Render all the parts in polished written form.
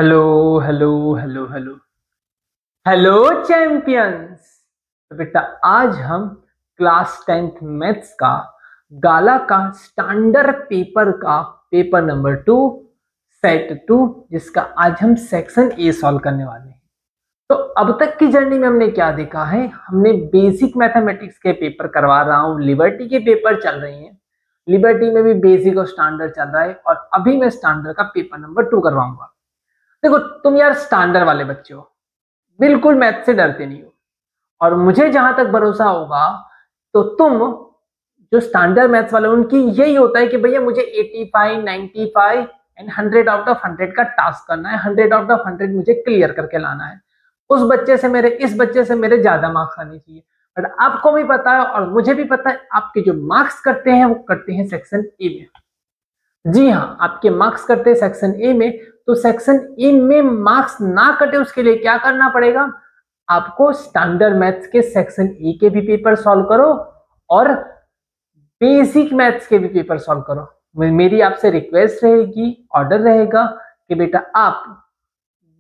Hello hello hello hello hello champions. तो बेटा आज हम क्लास 10th मैथ्स का गाला का स्टैंडर्ड पेपर का पेपर नंबर 2 सेट 2 जिसका आज हम सेक्शन ए सॉल्व करने वाले हैं। तो अब तक की जर्नी में हमने क्या देखा है, हमने बेसिक मैथमेटिक्स के पेपर करवा रहा हूँ, लिबर्टी के पेपर चल रहे हैं, लिबर्टी में भी बेसिक और स्टैंडर्ड चल रहा है और अभी मैं स्टैंडर्ड का पेपर नंबर 2 करवाऊंगा। देखो तुम यार स्टैंडर्ड वाले बच्चे हो, बिल्कुल मैथ से डरते नहीं हो और मुझे जहां तक भरोसा होगा तो तुम जो स्टैंडर्ड मैथ्स वाले उनकी यही होता है कि भैया मुझे 85 95 एंड 100 आउट ऑफ 100 का टास्क करना है, 100 आउट ऑफ 100 मुझे क्लियर करके लाना है। उस बच्चे से मेरे इस बच्चे से मेरे ज्यादा मार्क्स आने चाहिए। बट आपको भी पता है और मुझे भी पता है आपके जो मार्क्स करते हैं वो करते हैं सेक्शन ए में। जी हाँ, आपके मार्क्स करते हैं सेक्शन ए में। तो सेक्शन ए में मार्क्स ना कटे उसके लिए क्या करना पड़ेगा, आपको स्टैंडर्ड मैथ्स के सेक्शन ए के भी पेपर सॉल्व करो और बेसिक मैथ्स के भी पेपर सॉल्व करो। मेरी आपसे रिक्वेस्ट रहेगी, ऑर्डर रहेगा कि बेटा आप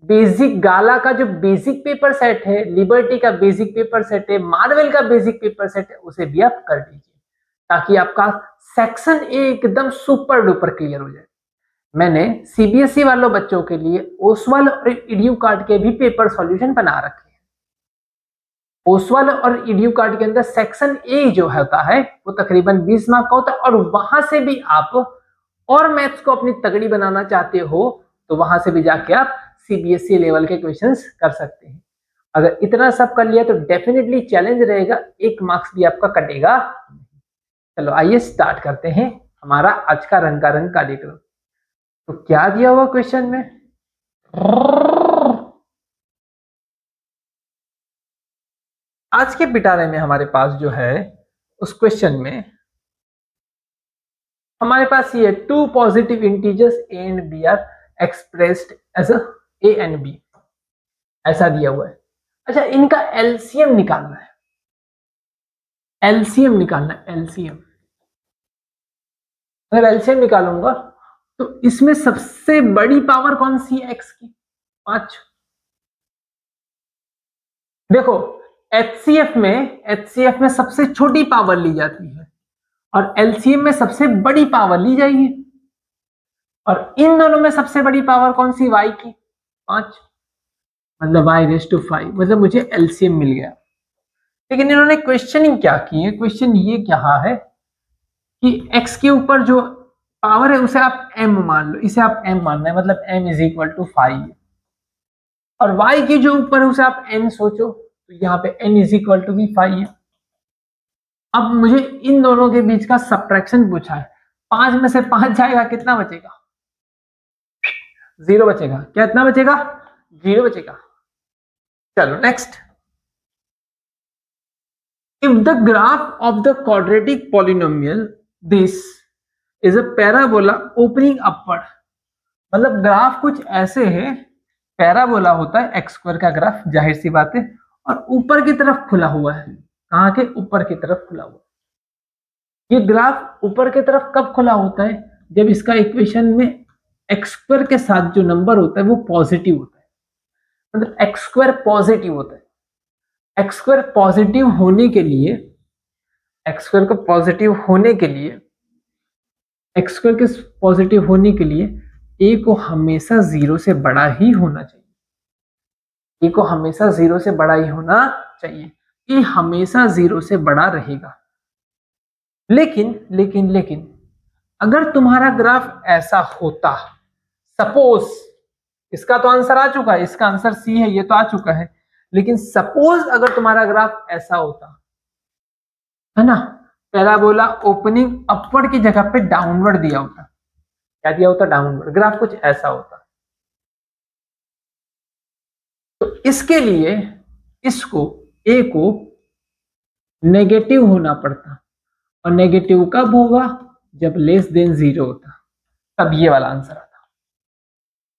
बेसिक गाला का जो बेसिक पेपर सेट है, लिबर्टी का बेसिक पेपर सेट है, मार्वल का बेसिक पेपर सेट है, उसे भी आप कर दीजिए ताकि आपका सेक्शन ए एकदम सुपर डुपर क्लियर हो जाए। मैंने सीबीएसई वालों बच्चों के लिए ओसवाल और इडियू कार्ड के भी पेपर सॉल्यूशन बना रखे हैं। ओसवाल और इडियू कार्ड के अंदर सेक्शन ए जो होता है वो तकरीबन 20 मार्क का होता है और वहां से भी आप और मैथ्स को अपनी तगड़ी बनाना चाहते हो तो वहां से भी जाके आप सीबीएसई लेवल के क्वेश्चंस कर सकते हैं। अगर इतना सब कर लिया तो डेफिनेटली चैलेंज रहेगा, एक मार्क्स भी आपका कटेगा। चलो आइए स्टार्ट करते हैं हमारा आज का रंग का रंग कार्यक्रम। तो क्या दिया हुआ क्वेश्चन में, आज के पिटारे में हमारे पास जो है उस क्वेश्चन में हमारे पास ये two positive integers a and b are expressed as a and b ऐसा दिया हुआ है। अच्छा, इनका एलसीएम निकालना है, एलसीएम निकालना है, एलसीएम। अगर एलसीएम निकालूंगा तो इसमें सबसे बड़ी पावर कौन सी है, एक्स की 5। देखो एचसीएफ में सबसे छोटी पावर ली जाती है और एलसीएम में सबसे बड़ी पावर ली जाएगी और इन दोनों में सबसे बड़ी पावर कौन सी, वाई की 5, मतलब y⁵5, मतलब मुझे एलसीएम मिल गया। लेकिन इन्होंने क्वेश्चनिंग क्या की है, क्वेश्चन ये क्या है कि x के ऊपर जो पावर है उसे आप m मान लो, इसे आप m मानना है, मतलब m=5 और y की जो ऊपर है उसे आप n सोचो तो यहाँ पे n=5 है। अब मुझे इन दोनों के बीच का सब्ट्रैक्शन पूछा है, 5 में से 5 जाएगा कितना बचेगा, 0 बचेगा। क्या इतना बचेगा, 0 बचेगा। चलो next, if the graph of the quadratic polynomial this is a parabola opening upward, मतलब ग्राफ कुछ ऐसे है, पैराबोला होता है x² का ग्राफ, जाहिर सी बात है, और ऊपर की तरफ खुला हुआ है। कहां के, ऊपर की तरफ खुला हुआ। ये ग्राफ ऊपर की तरफ कब खुला होता है, जब इसका इक्वेशन में x² के साथ जो नंबर होता है वो पॉजिटिव होता है, मतलब x² पॉजिटिव होता है। x² पॉजिटिव होने के लिए, x² को पॉजिटिव होने के लिए, x² के पॉजिटिव होने के लिए a को हमेशा 0 से बड़ा ही होना चाहिए, a को हमेशा 0 से बड़ा ही होना चाहिए, a हमेशा 0 से बड़ा रहेगा। लेकिन लेकिन लेकिन अगर तुम्हारा ग्राफ ऐसा होता, सपोज, इसका तो आंसर आ चुका है, इसका आंसर सी है, ये तो आ चुका है, लेकिन सपोज अगर तुम्हारा ग्राफ ऐसा होता है ना, पैराबोला ओपनिंग अपवर्ड की जगह पे डाउनवर्ड दिया होता, क्या दिया होता, डाउनवर्ड, ग्राफ कुछ ऐसा होता, तो इसके लिए इसको ए को नेगेटिव होना पड़ता, और नेगेटिव कब होगा, जब <0 होता, तब ये वाला आंसर आता।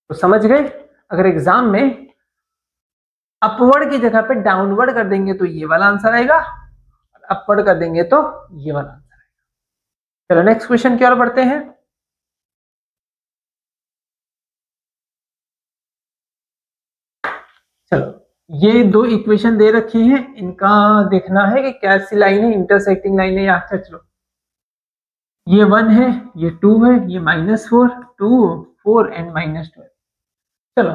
तो समझ गए, अगर एग्जाम में अपवर्ड की जगह पे डाउनवर्ड कर देंगे तो ये वाला आंसर आएगा, और अपवर्ड कर देंगे तो ये वाला आंसर आएगा। चलो नेक्स्ट क्वेश्चन की ओर बढ़ते हैं। चलो ये दो इक्वेशन दे रखी हैं, इनका देखना है कि कैसी लाइन है, इंटरसेक्टिंग लाइन है या। अच्छा चलो, ये 1 है, ये 2 है, ये -4, 2 4 एंड -12। चलो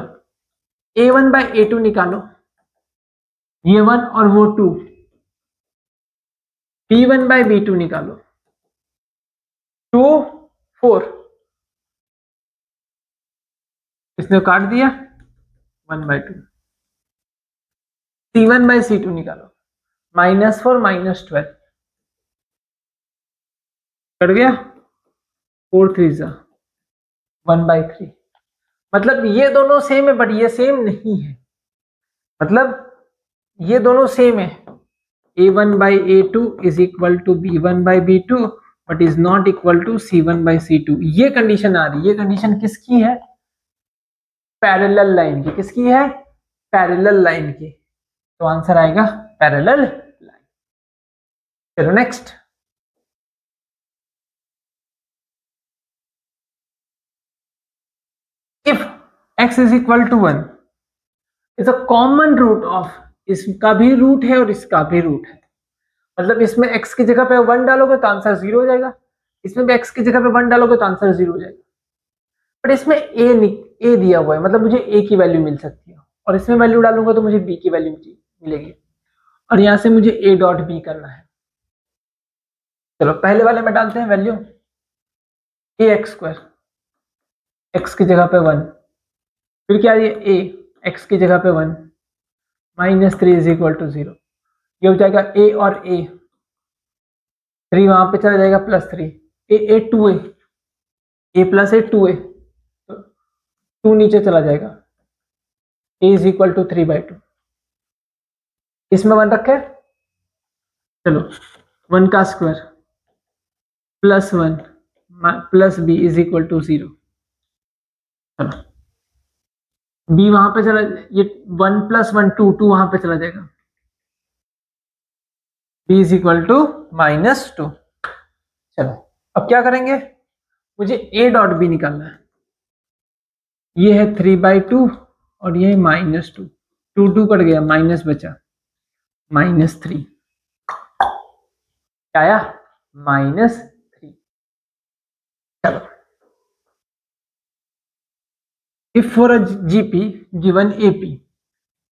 A1/A2 निकालो, ये 1 और वो 2। B1/B2 निकालो, 2 4, इसने काट दिया 1/2। C1/C2 निकालो, -4 -12, कट गया, 4 3 1/3। मतलब ये दोनों सेम है बट ये सेम नहीं है, मतलब ये दोनों सेम है। A1/A2 is equal to B1/B2 but is not equal to C1/C2। ये कंडीशन आ रही है, ये कंडीशन किसकी है? पैरेलल लाइन की। किसकी है? पैरेलल लाइन की। तो आंसर आएगा पैरेलल लाइन। चलो next, if x is equal to 1 is a common root of, इसका भी रूट है और इसका भी रूट है, मतलब इसमें x की जगह पे 1 डालोगे तो आंसर 0 हो जाएगा, इसमें भी x की जगह पे 1 डालोगे तो आंसर 0 हो जाएगा। बट इसमें a दिया हुआ है, मतलब मुझे a की वैल्यू मिल सकती है, और इसमें वैल्यू डालूंगा तो मुझे b की वैल्यू मिलेगी, और यहां से मुझे a डॉट b करना है। चलो पहले वाले में डालते हैं वैल्यू, ax², x की जगह पे 1, फिर क्या ये a, x की जगह पे 1, -3 इज इक्वल टू 0। ये हो जाएगा a और a, 3 वहां पे चला जाएगा +3, a 2a, a plus a 2a, 2 नीचे चला जाएगा, a इज इक्वल टू 3/2। इसमें 1 रखे, चलो 1 का square +1 plus b is equal to 0। चलो b वहां पे चला, ये 1 + 1 2, 2 वहां पे चला जाएगा, b इज इक्वल टू -2। चलो अब क्या करेंगे, मुझे a डॉट b निकालना है। ये है 3/2 और ये -2, 2 2 कट गया, माइनस बचा, -3 आया, -3। चलो if for a GP given AP,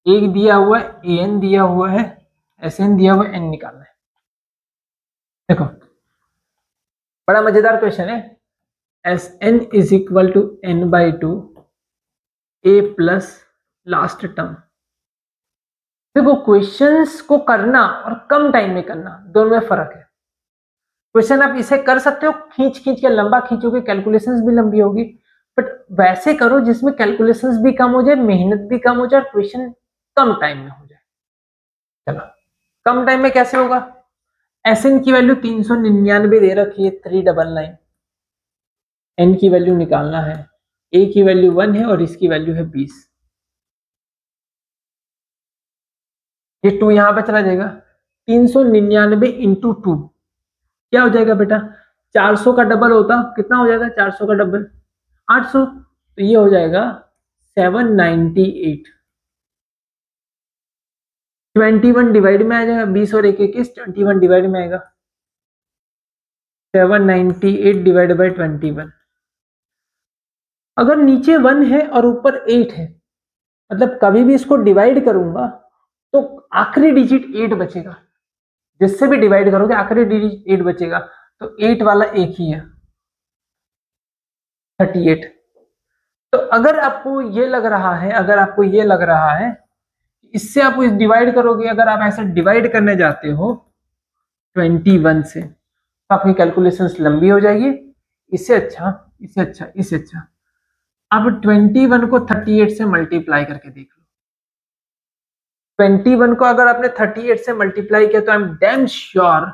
एक दिया हुआ है, an दिया हुआ है, sn दिया हुआ है, n निकालना है। देखो बड़ा मजेदार क्वेश्चन है, Sn is equal to n/2 a plus last term. देखो क्वेश्चंस को करना और कम टाइम में करना दोनों में फर्क है। क्वेश्चन आप इसे कर सकते हो, खींच खींच के लंबा खींचोगे, कैलकुलेशंस भी लंबी होगी, बट वैसे करो जिसमें कैलकुलेशंस भी कम हो जाए, मेहनत भी कम हो जाए और क्वेश्चन कम टाइम में हो जाए। चलो कम टाइम में कैसे होगा, Sn की वैल्यू 399 दे रखी है, 399, n की वैल्यू निकालना है, a की वैल्यू 1 है और इसकी वैल्यू है 20। ये 2 यहां पे चला जाएगा, 399 इंटू 2 क्या हो जाएगा बेटा, 400 का डबल होता कितना हो जाएगा, 400 का डबल 800, तो ये हो जाएगा 798। 21 डिवाइड में आ जाएगा, 20 और 1 21, 21 डिवाइड में आएगा, 798 डिवाइड बाई 21। अगर नीचे 1 है और ऊपर 8 है, मतलब कभी भी इसको डिवाइड करूंगा तो आखिरी डिजिट 8 बचेगा, जिससे भी डिवाइड करोगे आखिरी डिजिट 8 बचेगा, तो 8 वाला एक ही है, 38। तो अगर आपको ये लग रहा है, अगर आपको ये लग रहा है इससे आप इस डिवाइड करोगे, अगर आप ऐसे डिवाइड करने जाते हो 21 से तो आपकी कैलकुलेशंस लंबी हो जाएगी। इससे अच्छा, इससे अच्छा, इससे अच्छा आप 21 को 38 से मल्टीप्लाई करके देख लो। 21 को अगर आपने 38 से मल्टीप्लाई किया तो आई एम डैम श्योर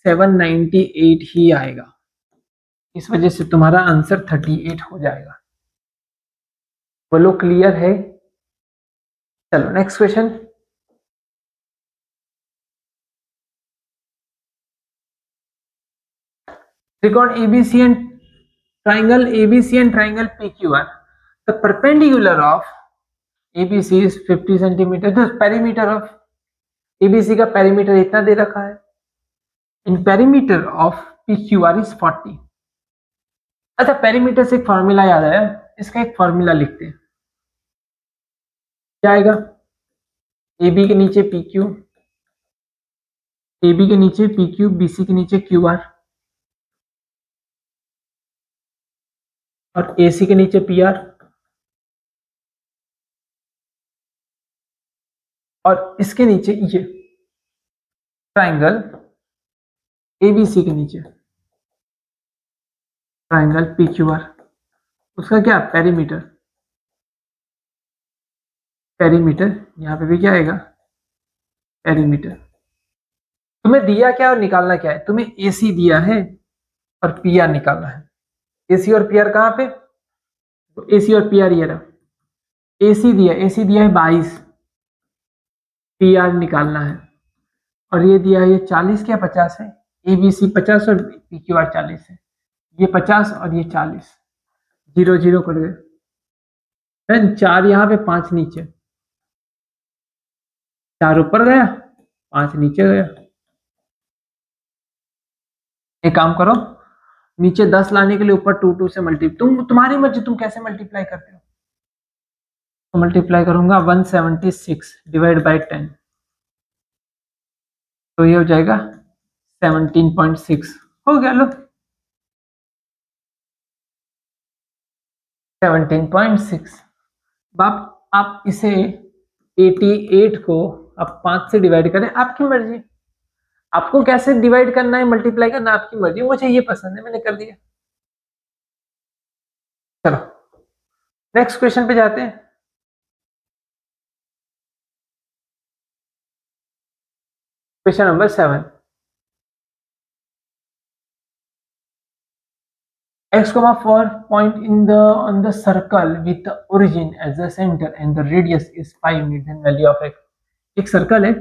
798 ही आएगा, इस वजह से तुम्हारा आंसर 38 हो जाएगा। बोलो क्लियर है। चलो नेक्स्ट क्वेश्चन, त्रिकोण ABC and triangle ABC and triangle PQR, the perpendicular of ABC is 50 centimetre, तो पेरीमीटर ऑफ ABC का पेरीमीटर इतना दे रखा है, इन पेरीमीटर ऑफ PQR इज 40। अच्छा, पेरीमीटर से एक फॉर्मूला याद आया, इसका एक फॉर्मूला लिखते हैं। क्या आएगा? AB के नीचे PQ, AB के नीचे PQ, BC के नीचे QR और AC के नीचे PR, और इसके नीचे ये ट्राइंगल ABC के नीचे ट्राइंगल PQR, उसका क्या पेरीमीटर, पेरीमीटर यहाँ पे भी क्या आएगा? पेरीमीटर। तुम्हें दिया क्या और निकालना क्या है? तुम्हें AC दिया है और PR निकालना है। AC और PR कहाँ पे? तो AC और PR ये रहा, AC दिया है 22, PR निकालना है, और ये दिया है ये 40 क्या 50 है, ABC 50 और PQR 40 है, ये 50 और ये 40, 0 0 कर गए, 4 यहाँ पे 5 नीचे, 4 ऊपर गया 5 नीचे गया। एक काम करो, नीचे 10 लाने के लिए ऊपर 2 2 से मल्टीप्लाई, तुम्हारी मर्जी तुम कैसे मल्टीप्लाई करते हो। तो मल्टीप्लाई करूंगा 176 डिवाइड बाई 10, तो ये हो जाएगा 17.6, हो गया लो 17.6। बाप आप इसे 88 को आप 5 से डिवाइड करें, आपकी मर्जी, आपको कैसे डिवाइड करना है मल्टीप्लाई करना आपकी मर्जी, मुझे ये पसंद है मैंने कर दिया। चलो नेक्स्ट क्वेश्चन पे जाते हैं। Question number 7, x, 4 point in the on the circle with the origin as the center and the radius is 5 metre, value of x। एक सर्कल है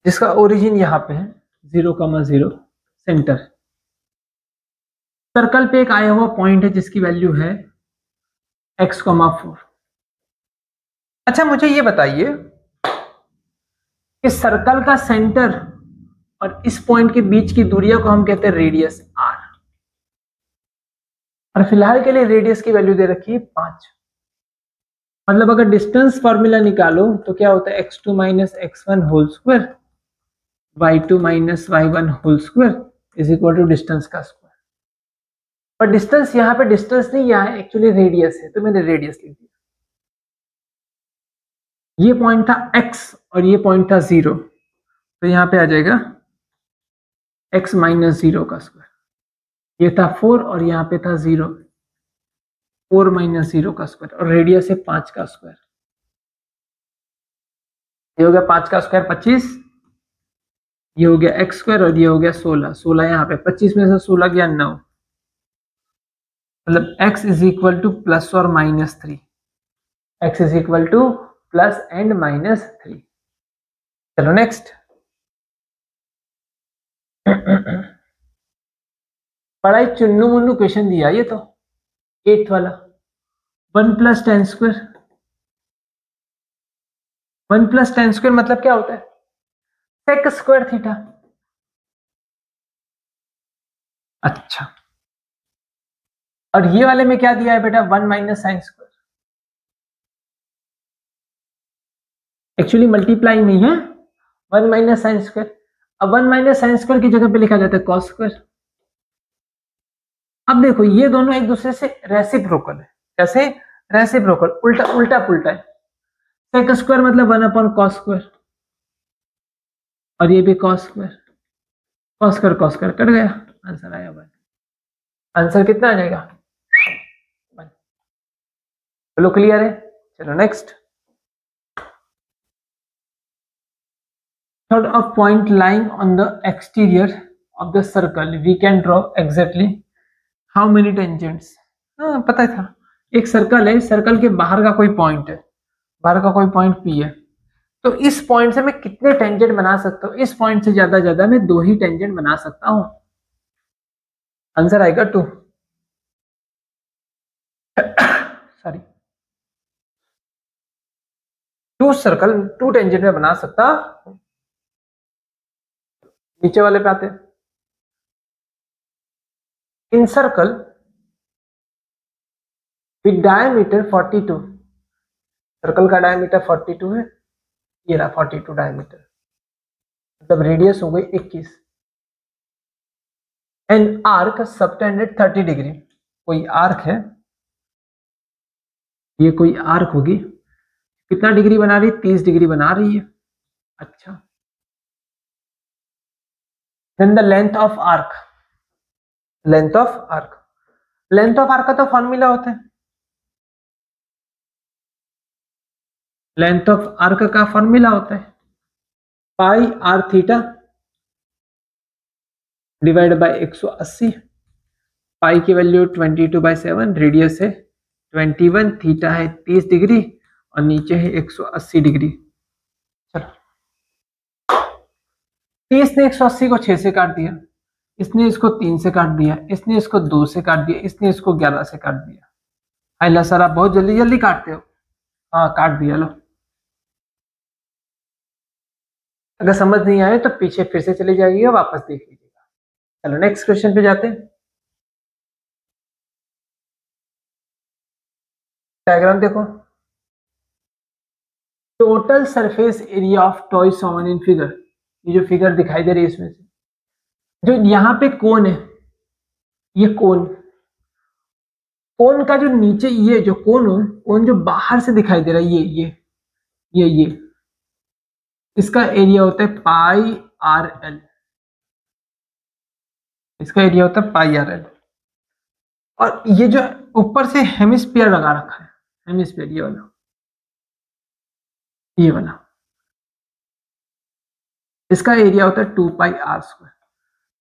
जिसका ओरिजिन यहाँ पे है 0,0 सेंटर, सर्कल पे एक आया हुआ पॉइंट है जिसकी वैल्यू है x, 4। अच्छा मुझे ये बताइए कि सर्कल का सेंटर और इस पॉइंट के बीच की दूरिया को हम कहते हैं रेडियस r, और फिलहाल के लिए रेडियस की वैल्यू दे रखी है 5। मतलब अगर डिस्टेंस फॉर्मूला निकालो तो क्या होता है x2 minus x1 whole square, y2 minus y1 whole square is equal to distance का स्क्वायर। पर डिस्टेंस यहाँ पे डिस्टेंस नहीं, यहाँ एक्चुअली रेडियस है, तो मैंने रेडियस लिख दिया। ये पॉइंट था x और ये पॉइंट था 0, तो यहाँ पे आ जाएगा x माइनस 0 का स्क्वायर। ये था 4 और यहाँ पे था 0, 4 माइनस 0 का स्क्वायर, और रेडियस है 5 का स्क्वायर। ये हो गया 5 का स्क्वायर 25, ये हो गया x स्क्वायर और ये हो गया 16, 16 यहाँ पे 25 में से 16 गया 9, मतलब x is equal to plus और minus 3, x is equal to plus and minus 3। चलो नेक्स्ट, बड़ा ही चुन्नू मुन्नू क्वेश्चन दिया ये तो, 8th वाला, 1 प्लस 10 स्क्वायर। 1 प्लस 10 स्क्वायर मतलब क्या होता है? Sec square theta. अच्छा, और ये वाले में क्या दिया है बेटा? 1 minus sine square. Actually multiply नहीं है, 1 माइनस साइन स्क्वायर। अब 1 माइनस साइन स्क्वायर की जगह पे लिखा जाता है कॉस स्क्वायर। अब देखो ये दोनों एक दूसरे से रेसिप्रोकल है। कैसे रेसिप्रोकल? उल्टा उल्टा पुल्टा है। सेक स्क्वायर मतलब 1 अपॉन कॉस स्क्वायर, और ये भी cos square, cos square cut गया, आंसर आया 1। आंसर कितना आ जाएगा? 1। चलो क्लियर है। चलो next, third of point lying on the exterior of the circle we can draw exactly how many tangents। हाँ पता था, एक सर्कल है, सर्कल के बाहर का कोई पॉइंट है, बाहर का कोई पॉइंट P है, तो इस पॉइंट से मैं कितने टेंजेंट बना सकता हूँ? इस पॉइंट से ज्यादा मैं 2 ही टेंजेंट बना सकता हूँ। आंसर आएगा 2। Sorry, two circle two tangent में बना सकता। नीचे वाले पे आते हैं। In circle with diameter 42, circle का डायमीटर 42 है, ये रहा 42 डायमीटर, मतलब रेडियस हो गई 21। एन आर्क सबटेंडेड 30 डिग्री, कोई आर्क है, ये कोई आर्क होगी, कितना डिग्री बना रही है? 30 डिग्री बना रही है। अच्छा, then the length of arc, length of arc, length of arc का तो फॉर्मूला होता है, लेंथ ऑफ आर्क का फॉर्मूला होता है pi r theta divide by 180, pi की वैल्यू 22/7, रेडियस है 21, थीटा है 30 डिग्री और नीचे है 180 डिग्री। चलो 30 ने 180 को 6 से काट दिया, इसने इसको 3 से काट दिया, इसने इसको 2 से काट दिया, इसने इसको 11 से काट दिया। अल्लाह सर आप बहुत जल्दी जल्दी काटते हो। हाँ काट दिया, लो। अगर समझ नहीं आए तो पीछे फिर से चले जाइएगा, वापस देख लीजिएगा। चलो नेक्स्ट क्वेश्चन पे जाते हैं। डायग्राम देखो, total surface area of toy shown in figure, ये जो फिगर दिखाई दे रही है इसमें से जो यहाँ पे कोन है, ये कोन, कोन का जो नीचे ये जो कोन है, कोन जो बाहर से दिखाई दे रहा है, ये इसका एरिया होता है पाई आर एल, इसका एरिया होता है पाई आर एल। और ये जो ऊपर से हेमिस्फीयर लगा रखा है, हेमिस्फीयर ये वाला इसका एरिया होता है 2 पाई आर स्क्वायर।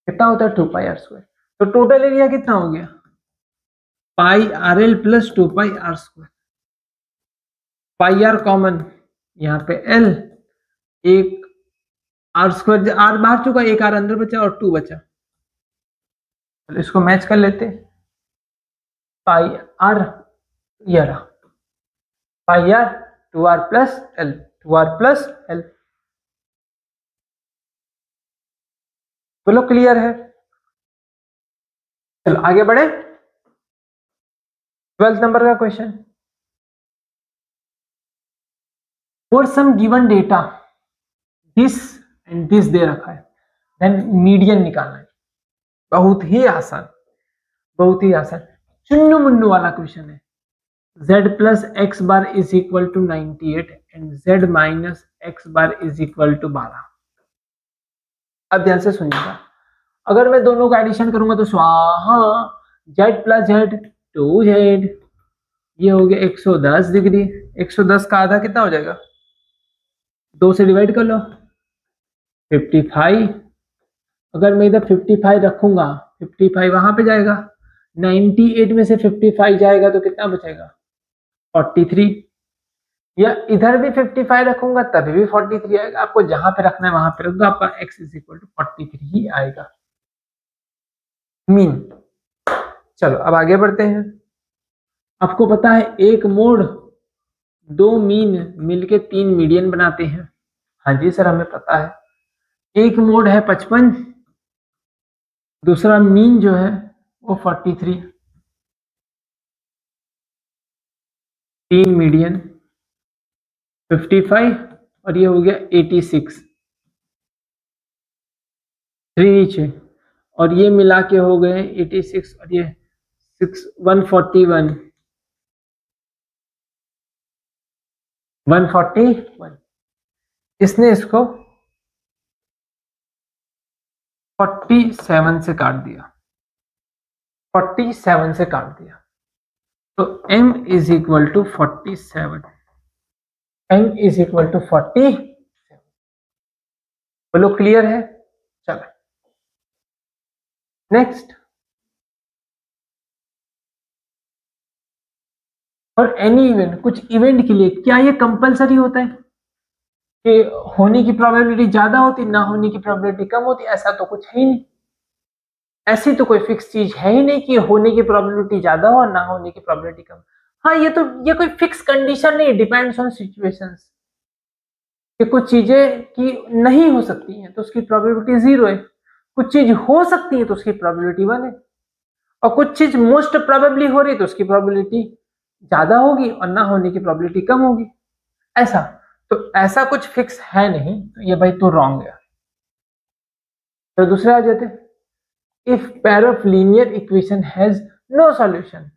कितना होता है? 2 पाई आर स्क्वायर। तो टोटल एरिया कितना हो गया? Pi r l plus 2 pi r square. Pi r common, यहाँ पे एल, एक आर स्क्वायर, आर बाहर चुका, एक आर अंदर बचा और 2 बचा। तो इसको मैच कर लेते, पाई आर, ये रहा pi r 2r plus l, 2r plus l. बोलो क्लियर है? चलो आगे बढ़े। 12th नंबर का question, for some given data this and this दे रखा है, देन मीडियन निकालना है। बहुत ही आसान, बहुत ही आसान, चुन्नू मुन्नू वाला क्वेश्चन है। z plus x bar is equal to 98 and z minus x bar is equal to 12। अब ध्यान से सुनिएगा, अगर मैं दोनों का एडिशन करूंगा तो स्वाहा, z प्लस z 2z, ये हो गया 110 डिग्री। 110 का आधा कितना हो जाएगा? 2 से डिवाइड कर लो, 55। अगर मैं इधर 55 रखूंगा, 55 वहां पे जाएगा, 98 में से 55 जाएगा तो कितना बचेगा? 43। या इधर भी 55 रखूंगा तभी भी 43 आएगा। आपको जहां पे रखना है वहां पे रख दो, आपका x इज इक्वल टू 43 ही आएगा मीन। चलो अब आगे बढ़ते हैं। आपको पता है एक मोड 2 मीन मिलके 3 मीडियन बनाते हैं। हाँ जी सर हमें पता है। एक मोड है 55, दूसरा मीन जो है वो 43, 3 मीडियन 55 और ये हो गया 86, 3 नीचे और ये मिला के हो गए 86 और ये 141, 141। इसने इसको 47 से काट दिया, 47 से काट दिया। तो m is equal to 47, m is equal to 47। बोलो क्लियर है? चलो नेक्स्ट, और एनी इवेंट, कुछ इवेंट के लिए क्या ये कंपलसरी होता है कि होने की प्रोबेबिलिटी ज्यादा होती, ना होने की प्रोबेबिलिटी कम होती? ऐसा तो कुछ है ही नहीं, ऐसी तो कोई फिक्स चीज है ही नहीं कि होने की प्रोबेबिलिटी ज्यादा हो और ना होने की प्रोबेबिलिटी कम। हाँ ये कोई फिक्स कंडीशन नहीं, डिपेंड्स ऑन सिचुएशंस। कि कुछ चीजें की नहीं हो सकती हैं तो उसकी प्रोबेबिलिटी 0 है, कुछ चीज हो सकती है तो उसकी प्रोबेबिलिटी 1 है, और कुछ चीज मोस्ट प्रोबेबली हो रही है तो उसकी प्रोबेबिलिटी ज्यादा होगी और ना होने की प्रोबेबिलिटी कम होगी। ऐसा तो ऐसा कुछ फिक्स है नहीं, तो ये भाई तो रॉन्ग है। तो दूसरे आ जाते, if pair of linear equation has no solution,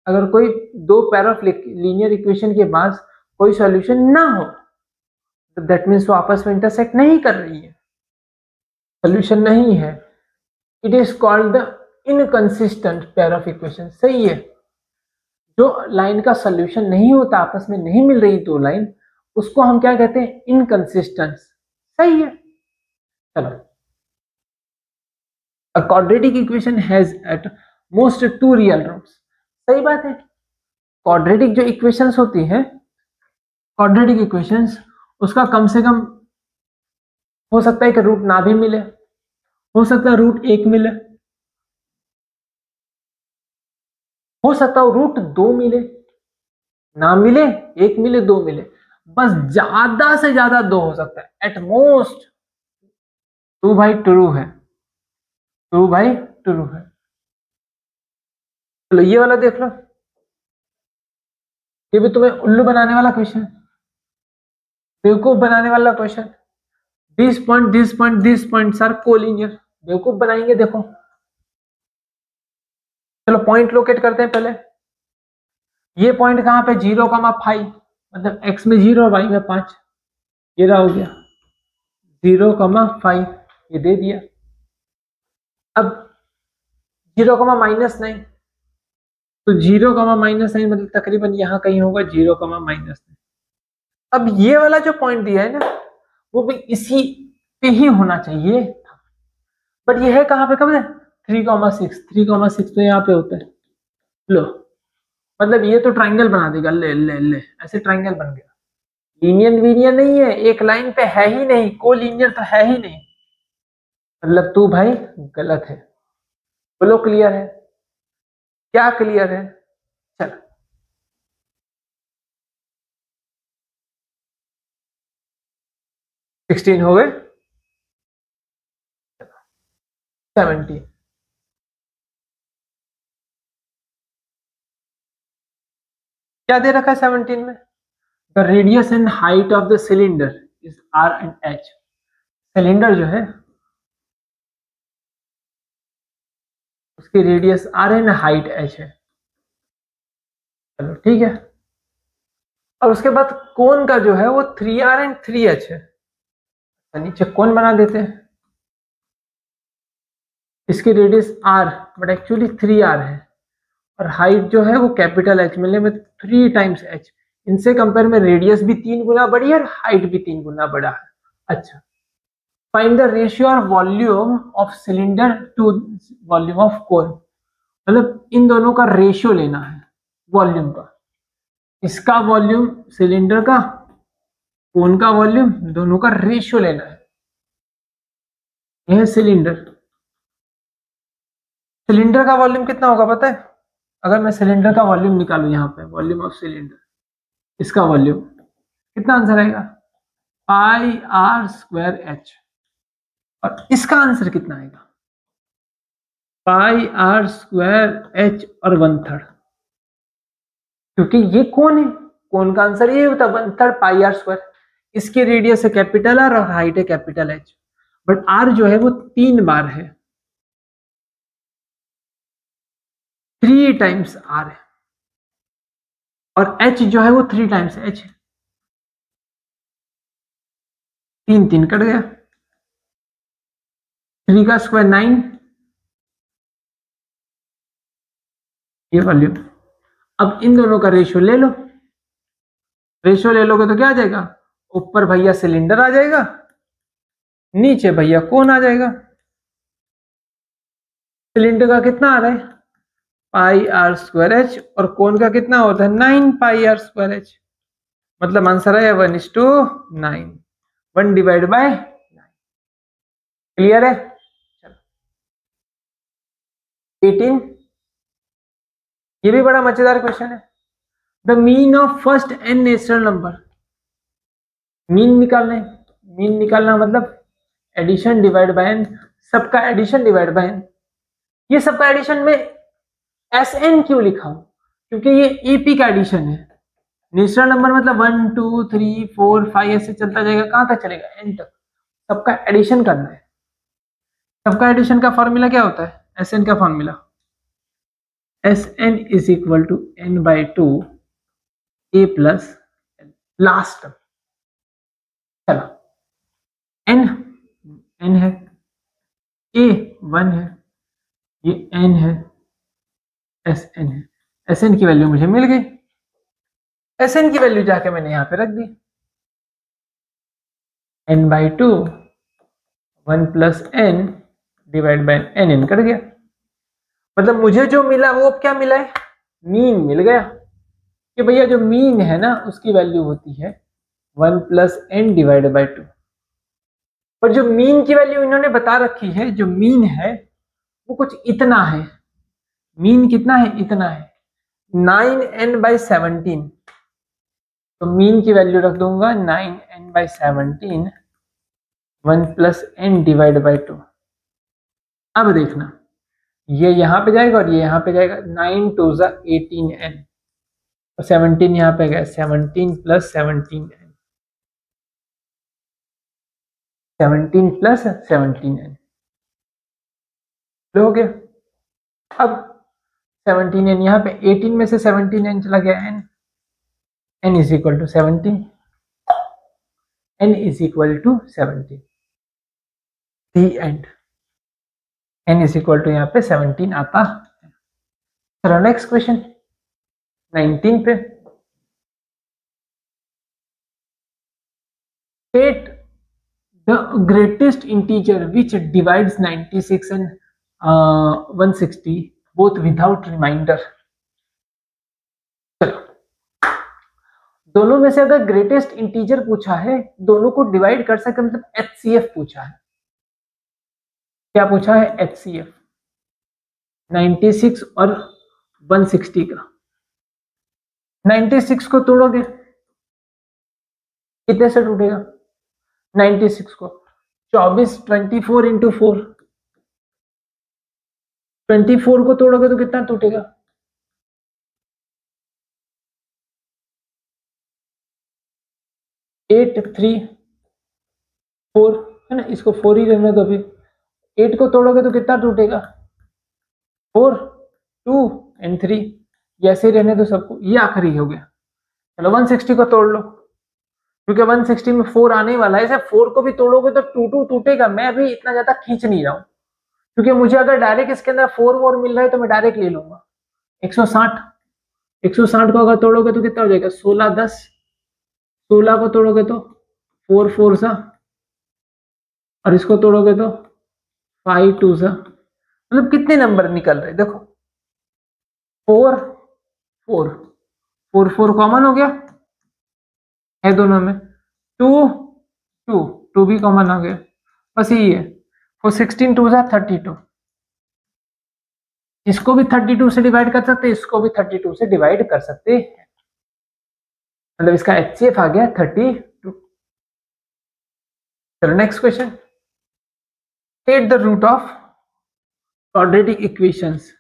अगर कोई दो पेयर ऑफ लीनियर इक्वेशन के पास कोई सॉल्यूशन ना हो तो दैट मीन्स वो आपस में इंटरसेक्ट नहीं कर रही है, सॉल्यूशन नहीं है, it is called the inconsistent pair of equation. सही है, जो लाइन का सॉल्यूशन नहीं होता, आपस में नहीं मिल रही दो लाइन, उसको हम क्या कहते हैं, इनकंसिस्टेंस। सही है। चलो, a quadratic equation has at most two real roots. सही बात है, क्वाड्रेटिक जो इक्वेशंस होती हैं, क्वाड्रेटिक इक्वेशंस, उसका कम से कम हो सकता है कि रूट ना भी मिले, हो सकता है रूट 1 मिले, हो सकता है रूट 2 मिले, ना मिले 1 मिले 2 मिले, बस ज्यादा से ज्यादा 2 हो सकता है, एट मोस्ट 2 भाई ट्रू है, 2 भाई ट्रू है। चलो ये वाला देख लो, ये भी तुम्हें उल्लू बनाने वाला क्वेश्चन, बेवकूफ बनाने वाला question. This point this point this points are collinear, बेवकूफ बनाएंगे। देखो चलो पॉइंट लोकेट करते हैं पहले। ये पॉइंट कहां पे, 0,5, मतलब x में 0 और y में 5, ये रहा हो गया 0,5, ये दे दिया। अब 0,-9, तो 0,-9 मतलब तकरीबन यहां कहीं होगा 0,-9। अब ये वाला जो पॉइंट दिया है ना, वो भी इसी पे ही होना चाहिए, बट ये है कहां पे, कब है 3,6, 3,6 तो यहाँ पे होता है। लो मतलब ये तो ट्राइंगल बना देगा, ले ले ले, ऐसे ट्राइंगल बन गया। लीनियर वीनियर नहीं है, एक लाइन पे है ही नहीं, को लीनियर तो है ही नहीं, मतलब तू भाई गलत है। बोलो क्लियर है, क्या क्लियर है। चल 16 हो गए, 17 क्या दे रखा है 17 में, the radius and height of the cylinder is r and h. Cylinder जो है उसकी रेडियस आर है ना, हाइट एच है। चलो ठीक है, और उसके बाद कोन का जो है वो 3r एंड 3h है, तो नीचे कोन बना देते हैं। इसकी radius r but actually 3r है, और हाइट जो है वो कैपिटल H, मिलने में 3 टाइम्स h। इनसे कंपेयर में रेडियस भी 3 गुना बड़ी है और हाइट भी 3 गुना बड़ा है। अच्छा, फाइंड द रेशियो और volume of cylinder to volume of cone, मतलब इन दोनों का रेशियो लेना है वॉल्यूम का, इसका वॉल्यूम सिलेंडर का, कोन का वॉल्यूम, दोनों का रेशियो लेना है। यह है सिलेंडर, सिलेंडर का वॉल्यूम कितना होगा पता है, अगर मैं सिलेंडर का वॉल्यूम निकालू यहाँ पे, वॉल्यूम ऑफ सिलेंडर, इसका वॉल्यूम कितना आंसर आएगा, πr²h, और इसका आंसर कितना आएगा, πr²h और 1/3, क्योंकि ये कौन है, कौन का आंसर ये होता है 1/3 πr²। इसकी रेडियस है कैपिटल आर और हाइट है कैपिटल एच, बट आर जो है वो 3 बार है, 3 टाइम्स आर है, और एच जो है वो 3 टाइम्स एच है। 3 3 कट गया, 3 का स्क्वायर 9, ये वॉल्यूम। अब इन दोनों का रेशियो ले लो, रेशियो ले लोगे तो क्या आ जाएगा, ऊपर भैया सिलेंडर आ जाएगा, नीचे भैया कौन आ जाएगा। सिलेंडर का कितना आ रहा है πr²h, और कोन का कितना होता है 9 πr²h, मतलब आंसर है 1:9, 1/9। क्लियर है। 18, ये भी बड़ा मजेदार क्वेश्चन है, the mean of first n natural number, mean निकालना है, मीन निकालना मतलब एडिशन डिवाइड बाय एन, सबका एडिशन डिवाइड बाय एन। ये सबका एडिशन में एस एन क्यों लिखा हूं, क्योंकि ये एपी का एडिशन है। नेचुरल नंबर मतलब 1 2 3 4 5 ऐसे चलता जाएगा, कहां तक चलेगा, एन तक। सबका एडिशन करना है। सबका एडिशन का फॉर्मूला क्या होता है, एस एन का formula, S n is equal to n by two a plus last term. चलो एन, एन है, ए 1 है, ये एन है, एस एन है। एस एन की वैल्यू मुझे मिल गई, एस एन की वैल्यू जाके मैंने यहां पे रख दी, n by two 1 plus n divide by n, n cut गया। मतलब मुझे जो मिला वो क्या मिला है, मीन मिल गया कि भैया जो मीन है ना उसकी वैल्यू होती है 1 plus n divide by two. पर जो मीन की वैल्यू इन्होंने बता रखी है, जो मीन है वो कुछ इतना है। मीन कितना है, इतना है 9n/17। तो मीन की वैल्यू रख दूंगा 9n/17, 1 plus n divide by two. अब देखना ये यहां पे जाएगा और ये यहां पे जाएगा, 9 2 18n और 17 यहां पे गया, 17 प्लस 17n, 17 प्लस 17n हो गया। अब 17n यहाँ पे 18 में से 17n चला गया, n, n is equal to 17, n is equal to 17, the end. n is equal to यहाँ पे 17 आता है। चलो नेक्स्ट क्वेश्चन 19 पे, state the greatest integer which divides 96 and 160 both without remainder. दोनों में से अगर ग्रेटेस्ट इंटीजर पूछा है, दोनों को डिवाइड कर सके, मतलब एचसीएफ पूछा है। क्या पूछा है, एचसीएफ 96 और 160 का। 96 को तोड़ोगे कितने से टूटेगा, 96 को 24 24 इंटू 4, 24 को तोड़ोगे तो कितना टूटेगा, 8 3 4 है ना, इसको 4 ही रहने दो। अभी 8 को तोड़ोगे तो कितना टूटेगा, 4 2 एंड 3, ऐसे ही रहने दो सबको, ये आखिरी हो गया। चलो 160 को तोड़ लो, क्योंकि 160 में 4 आने वाला है, ऐसे 4 को भी तोड़ोगे तो 2 2 टूटेगा। मैं भी इतना ज्यादा खींच नहीं रहा हूं, क्योंकि मुझे अगर डायरेक्ट इसके अंदर 4 वोर मिल रहा है तो मैं डायरेक्ट ले लूंगा। 160, 160 को अगर तोड़ोगे तो कितना हो जाएगा, 16 10, 16 को तोड़ोगे तो 4 4 सा, और इसको तोड़ोगे तो 5 2 सा, मतलब कितने नंबर निकल रहे देखो, 4 4 4 4 कॉमन हो गया है दोनों में, 2 2 2 भी कॉमन आ गया, बस यही है। और 16 2 सा 32, इसको भी 32 से डिवाइड कर सकते, इसको भी 32 से डिवाइड कर सकते हैं, मतलब इसका एचसीएफ आ गया 32। चलो next question, state the root of quadratic equations.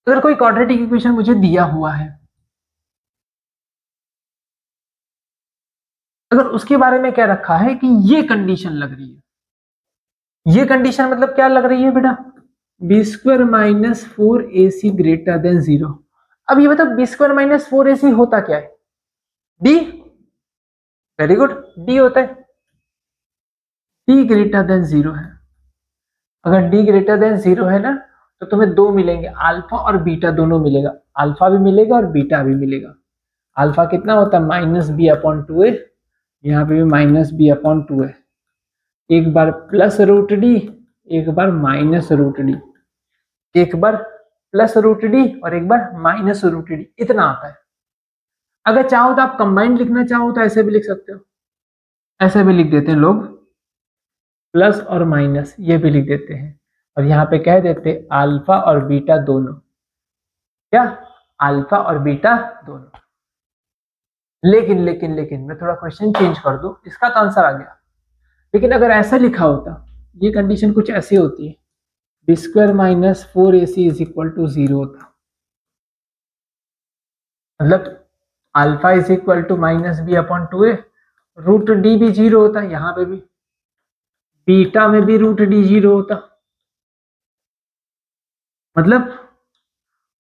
अगर कोई क्वाड्रेटिक इक्वेशन मुझे दिया हुआ है, अगर उसके बारे में क्या रखा है कि ये कंडीशन लग रही है, ये कंडीशन मतलब क्या लग रही है बेटा, b square minus 4ac greater than 0। अब ये बताओ बी स्क्वायर माइनस 4ac होता क्या है, डी, वेरी गुड, डी होता है, डी ग्रेटर देन 0 है। अगर डी ग्रेटर देन 0 है ना, तो तुम्हें दो मिलेंगे, अल्फा और बीटा दोनों मिलेगा, अल्फा भी मिलेगा और बीटा भी मिलेगा। अल्फा कितना होता है, -b/2a, यहाँ पे भी -b/2a, एक बार प्लस रूट डी, एक बार माइनस रूट डी, एक बार प्लस रूट डी और एक बार माइनस रूट डी, इतना आता है। अगर चाहो तो आप कंबाइंड लिखना चाहो तो ऐसे भी लिख सकते हो, ऐसे भी लिख देते हैं लोग, प्लस और माइनस ये भी लिख देते हैं, और यहाँ पे कह देते अल्फा और बीटा दोनों, क्या, अल्फा और बीटा दोनों। लेकिन लेकिन लेकिन मैं थोड़ा क्वेश्चन चेंज कर दूं, इसका तो आंसर आ गया। लेकिन अगर ऐसा लिखा होता, ये कंडीशन कुछ ऐसी होती है, b square minus 4ac is equal to 0 होता, मतलब alpha is equal to minus b upon 2a, root d भी 0 होता, यहाँ पे भी बीटा में भी रूट डी 0 होता, मतलब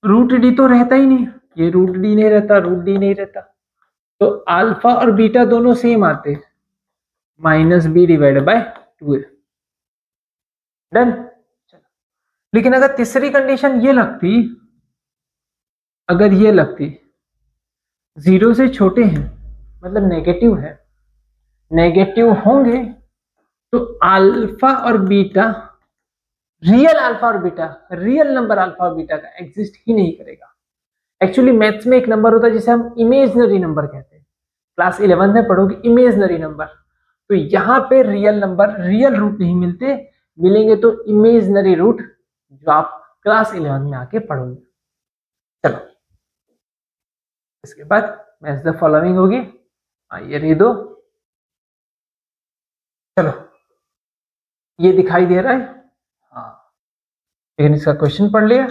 रूट डी तो रहता ही नहीं, ये रूट डी नहीं रहता, रूट डी नहीं रहता, तो अल्फा और बीटा दोनों सेम आते, minus b divided by 2a। Done. लेकिन अगर तीसरी कंडीशन ये लगती, अगर ये लगती 0 से छोटे हैं, मतलब नेगेटिव है, नेगेटिव होंगे तो अल्फा और बीटा, रियल अल्फा और बीटा, रियल नंबर अल्फा और बीटा का एग्जिस्ट ही नहीं करेगा। एक्चुअली मैथ्स में एक नंबर होता है जिसे हम इमेजनरी नंबर कहते हैं, क्लास 11 में पढ़ोगे इमेजनरी नंबर, तो यहाँ पे रियल नंबर, रियल रूट नहीं मिलते, मिलेंगे तो इमेजनरी रूट, जो आप क्लास 11 में आके पढ़ोगे। चलो इसके बाद मैच द फॉलोइंग होगी, ये रे दो, चलो ये दिखाई दे रहा है, हाँ, लेकिन इसका क्वेश्चन पढ़ लिया,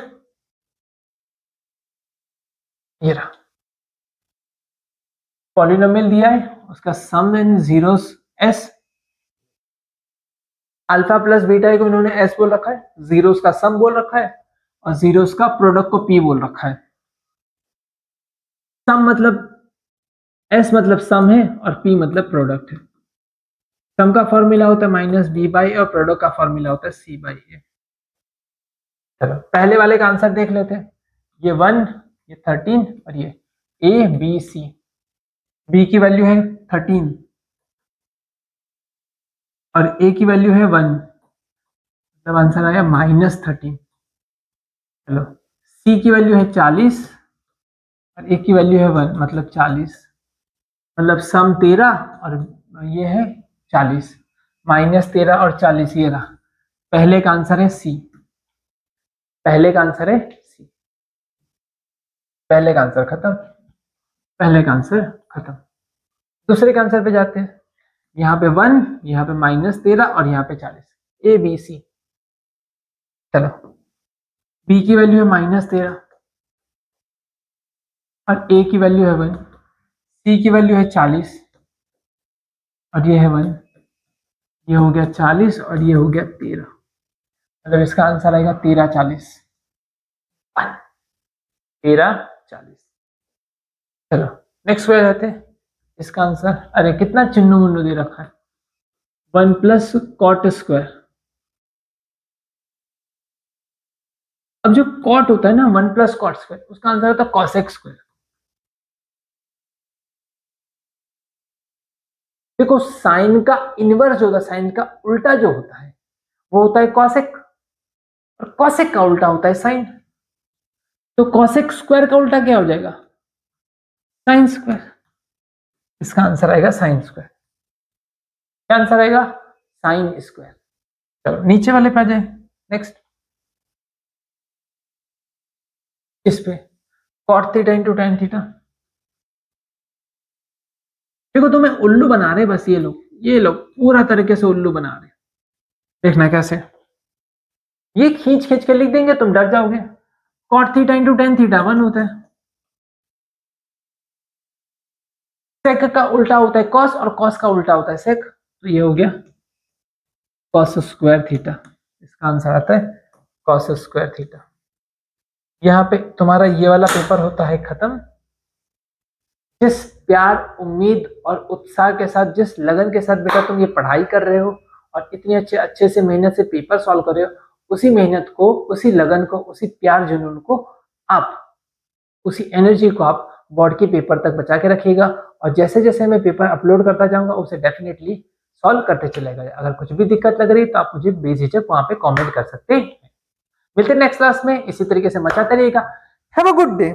ये रहा, पॉलिनोमियल दिया है, उसका sum in zeroes as, alpha plus beta को इन्होंने एस बोल रखा है, जीरोस का सम बोल रखा है, और जीरोस का प्रोडक्ट को पी बोल रखा है। सम मतलब, एस मतलब सम है और पी मतलब प्रोडक्ट है। सम का फॉर्मूला होता है माइनस बी बाई, और प्रोडक्ट का फॉर्मूला होता है सी बाई ए। चलो पहले वाले का आंसर देख लेते हैं, ये 1, ये 13, और ये ए बी सी, बी की वैल्यू है 13 और ए की वैल्यू है 1, मतलब आंसर आया -13। चलो सी की वैल्यू है 40 और ए की वैल्यू है 1, मतलब 40, मतलब सम 13 और ये है 40, -13 और 40, ये रहा, पहले का आंसर है सी, पहले का आंसर है सी, पहले का आंसर खत्म, पहले का आंसर खत्म। दूसरे के आंसर पे जाते हैं, यहाँ पे 1, यहाँ पे -13 और यहाँ पे 40, ए बी सी। चलो बी की वैल्यू है -13 और ए की वैल्यू है 1, सी की वैल्यू है 40 और ये है 1, ये हो गया 40 और ये हो गया 13, मतलब इसका आंसर आएगा 13 40, 13 40। चलो नेक्स्ट पे जाते हैं, इसका आंसर, अरे कितना चिन्नू मुन्नू दे रखा है, 1 प्लस कॉट स्क्वायर। अब जो कॉट होता है ना, 1 प्लस कॉट स्क्वायर, उसका आंसर होता है कॉसेक स्क्वायर। देखो साइन का इनवर्स जो होता है, साइन का उल्टा जो होता है वो होता है कॉसेक, और कॉसेक का उल्टा होता है साइन, तो कॉसेक स्क्वायर का उल्टा क्या हो जाएगा, साइन स्क्वायर, इसका आंसर आएगा साइन स्क्वायर। क्या आंसर आएगा, साइन स्क्वायर। चलो नीचे वाले पे आ जाए, नेक्स्ट इस पे cot theta into tan theta. देखो तुम्हें उल्लू बना रहे बस, ये लोग पूरा तरीके से उल्लू बना रहे, देखना कैसे, ये खींच खींच के लिख देंगे तुम डर जाओगे। Cot theta into tan theta 1 होता है, सेक का उल्टा होता है कॉस, और कॉस का उल्टा होता है सेक, तो ये हो गया कॉस स्क्वायर थीटा, इसका आंसर आता है कॉस स्क्वायर थीटा। यहाँ पे तुम्हारा ये वाला पेपर होता है खत्म। जिस प्यार, उम्मीद और उत्साह के साथ, जिस लगन के साथ बेटा तुम ये पढ़ाई कर रहे हो और इतनी अच्छे से मेहनत से पेपर सॉल्व कर रहे हो, उसी मेहनत को, उसी लगन को, उसी प्यार जुनून को आप, उसी एनर्जी को आप बोर्ड के पेपर तक बचा के रखिएगा, और जैसे जैसे मैं पेपर अपलोड करता जाऊंगा उसे डेफिनेटली सॉल्व करते चलेगा। अगर कुछ भी दिक्कत लग रही है तो आप मुझे बेझिझक वहां पे कमेंट कर सकते हैं। मिलते हैं नेक्स्ट क्लास में, इसी तरीके से मचाते रहिएगा। Have a good day.